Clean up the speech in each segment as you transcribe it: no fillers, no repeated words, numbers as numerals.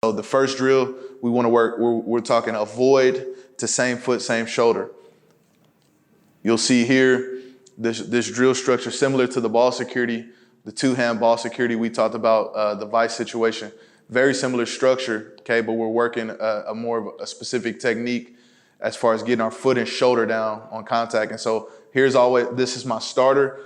So the first drill we want to work, we're talking avoid to same foot, same shoulder. You'll see here this drill structure similar to the ball security, the two-hand ball security we talked about, the vice situation. Very similar structure, okay, but we're working a more of a specific technique as far as getting our foot and shoulder down on contact. And so this is my starter.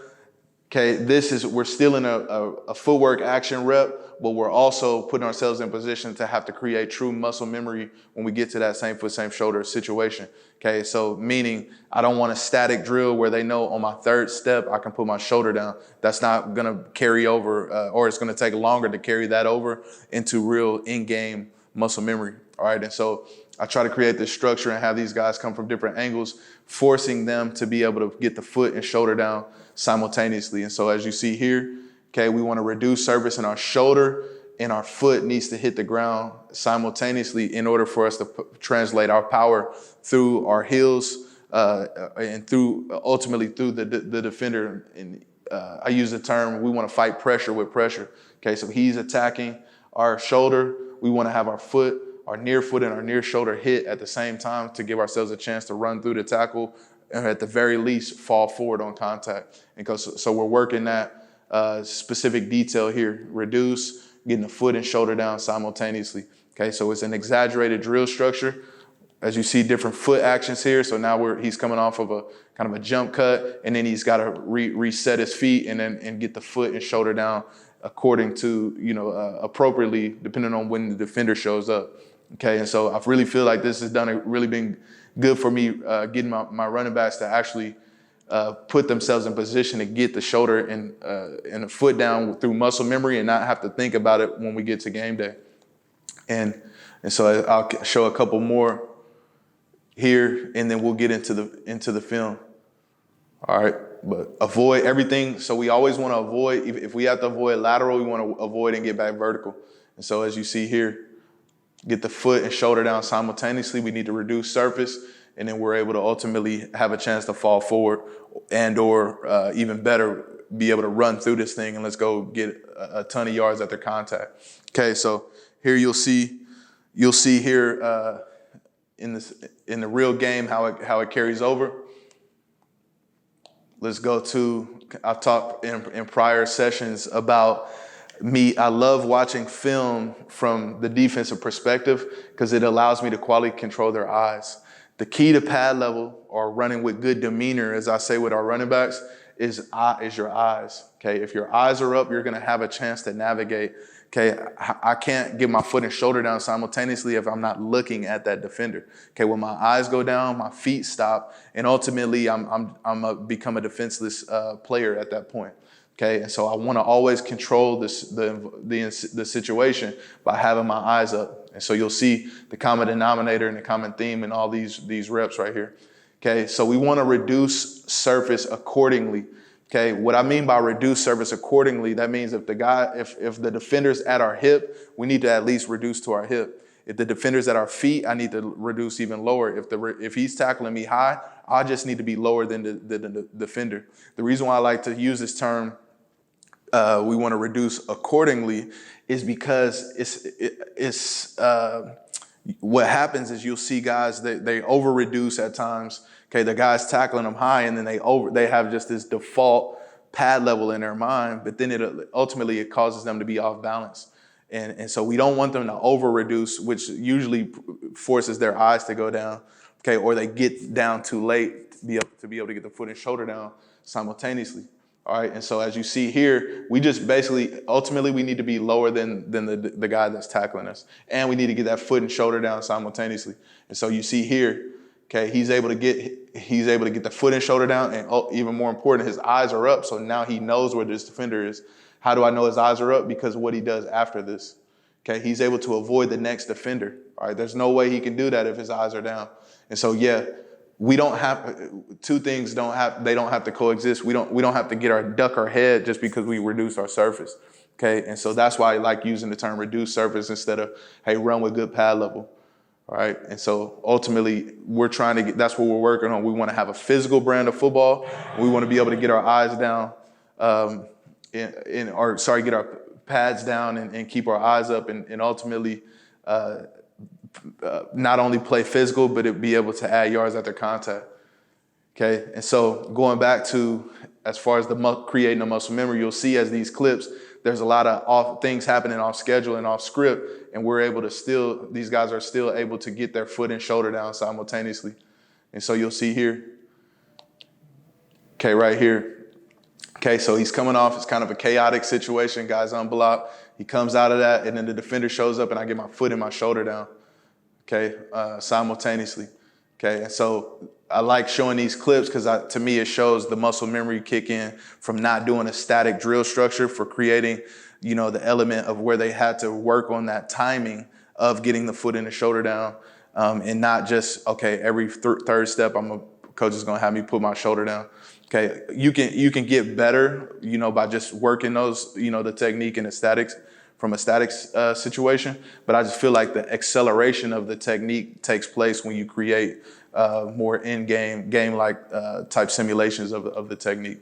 Okay, we're still in a footwork action rep, but we're also putting ourselves in position to have to create true muscle memory when we get to that same foot, same shoulder situation. Okay, so meaning I don't want a static drill where they know on my third step I can put my shoulder down. That's not gonna carry over, or it's gonna take longer to carry that over into real in-game muscle memory. All right, and so I try to create this structure and have these guys come from different angles, forcing them to be able to get the foot and shoulder down simultaneously. And so as you see here, okay, we want to reduce service in our shoulder, and our foot needs to hit the ground simultaneously in order for us to translate our power through our heels and ultimately through the defender. And I use the term, we want to fight pressure with pressure. Okay, so he's attacking our shoulder. We want to have our foot, our near foot and our near shoulder hit at the same time to give ourselves a chance to run through the tackle, and at the very least fall forward on contact. And so we're working that specific detail here, reduce, getting the foot and shoulder down simultaneously. Okay, so it's an exaggerated drill structure. As you see, different foot actions here. So now he's coming off of a kind of a jump cut, and then he's got to reset his feet and get the foot and shoulder down according to, appropriately, depending on when the defender shows up. Okay, and so I really feel like this has really been good for me, getting my running backs to actually put themselves in position to get the shoulder and the foot down through muscle memory and not have to think about it when we get to game day. And so I'll show a couple more here, and then we'll get into the film. All right, but avoid everything. So we always want to avoid, if we have to avoid lateral, we want to avoid and get back vertical. And so as you see here, get the foot and shoulder down simultaneously. We need to reduce surface, and then we're able to ultimately have a chance to fall forward or even better, be able to run through this thing and let's go get a ton of yards after contact. Okay, so here you'll see here in the real game how it carries over. Let's go to, I've talked in prior sessions about I love watching film from the defensive perspective because it allows me to quality control their eyes. The key to pad level or running with good demeanor, as I say with our running backs, is your eyes. Okay, if your eyes are up, you're going to have a chance to navigate. Okay, I can't get my foot and shoulder down simultaneously if I'm not looking at that defender. Okay, when my eyes go down, my feet stop, and ultimately I'm become a defenseless player at that point. Okay, and so I want to always control the situation by having my eyes up. And so you'll see the common denominator and the common theme in all these reps right here. Okay, so we want to reduce surface accordingly. Okay, what I mean by reduce surface accordingly, that means if the defender's at our hip, we need to at least reduce to our hip. If the defender's at our feet, I need to reduce even lower. If he's tackling me high, I just need to be lower than the defender. The reason why I like to use this term, we want to reduce accordingly, is because it's what happens is you'll see guys they over reduce at times. Okay, the guy's tackling them high, and then they have just this default pad level in their mind, but then it causes them to be off balance. And so we don't want them to over reduce, which usually forces their eyes to go down, okay, or they get down too late to be able to get the foot and shoulder down simultaneously. All right, and so as you see here, we just ultimately we need to be lower than the guy that's tackling us, and we need to get that foot and shoulder down simultaneously. And so you see here, okay, he's able to get the foot and shoulder down, and even more important, his eyes are up. So now he knows where this defender is. How do I know his eyes are up? Because of what he does after this. Okay, he's able to avoid the next defender. All right, there's no way he can do that if his eyes are down. And so we don't have two things. They don't have to coexist. We don't have to duck our head just because we reduce our surface. Okay, and so that's why I like using the term reduce surface instead of run with good pad level. All right, and so ultimately we're trying to that's what we're working on. We want to have a physical brand of football. We want to be able to get our eyes down, get our pads down and keep our eyes up, and ultimately not only play physical, but it be able to add yards after contact. Okay, and so going back to as far as creating the muscle memory, you'll see as these clips, there's a lot of things happening off schedule and off script, and we're able to these guys are still able to get their foot and shoulder down simultaneously. And so you'll see here, okay, right here. Okay, so he's coming off, it's kind of a chaotic situation, guys unblocked. He comes out of that, and then the defender shows up, and I get my foot and my shoulder down, okay, simultaneously. Okay, and so I like showing these clips because to me it shows the muscle memory kick in from not doing a static drill structure for creating, the element of where they had to work on that timing of getting the foot and the shoulder down, and not just, okay, every third step coach is gonna have me put my shoulder down. Okay, you can get better, by just working those, the technique and the statics from a statics situation. But I just feel like the acceleration of the technique takes place when you create more game-like type simulations of the technique.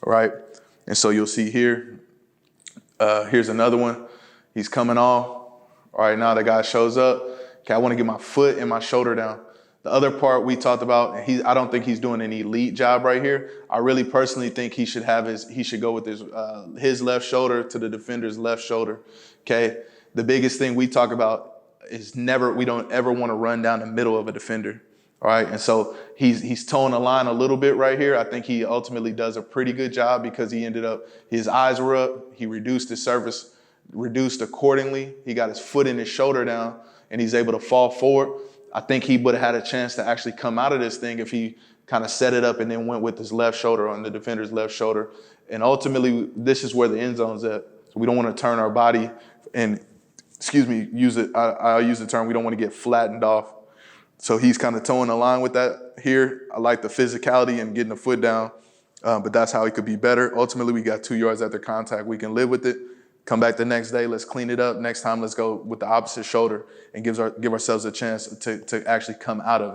All right, and so you'll see here. Here's another one. He's coming off. All right, now the guy shows up. Okay, I want to get my foot and my shoulder down. The other part we talked about, I don't think he's doing an elite job right here. I really personally think he should go with his left shoulder to the defender's left shoulder. Okay. The biggest thing we talk about is we don't ever want to run down the middle of a defender. All right. And so he's towing the line a little bit right here. I think he ultimately does a pretty good job because his eyes were up. He reduced his surface, reduced accordingly. He got his foot and his shoulder down, and he's able to fall forward. I think he would have had a chance to actually come out of this thing if he kind of set it up and then went with his left shoulder on the defender's left shoulder. And ultimately, this is where the end zone's at. So we don't want to turn our body and, I'll use the term, we don't want to get flattened off. So he's kind of towing the line with that here. I like the physicality and getting the foot down, but that's how he could be better. Ultimately, we got 2 yards after contact. We can live with it. Come back the next day, let's clean it up. Next time, let's go with the opposite shoulder and give ourselves a chance to actually come out of it.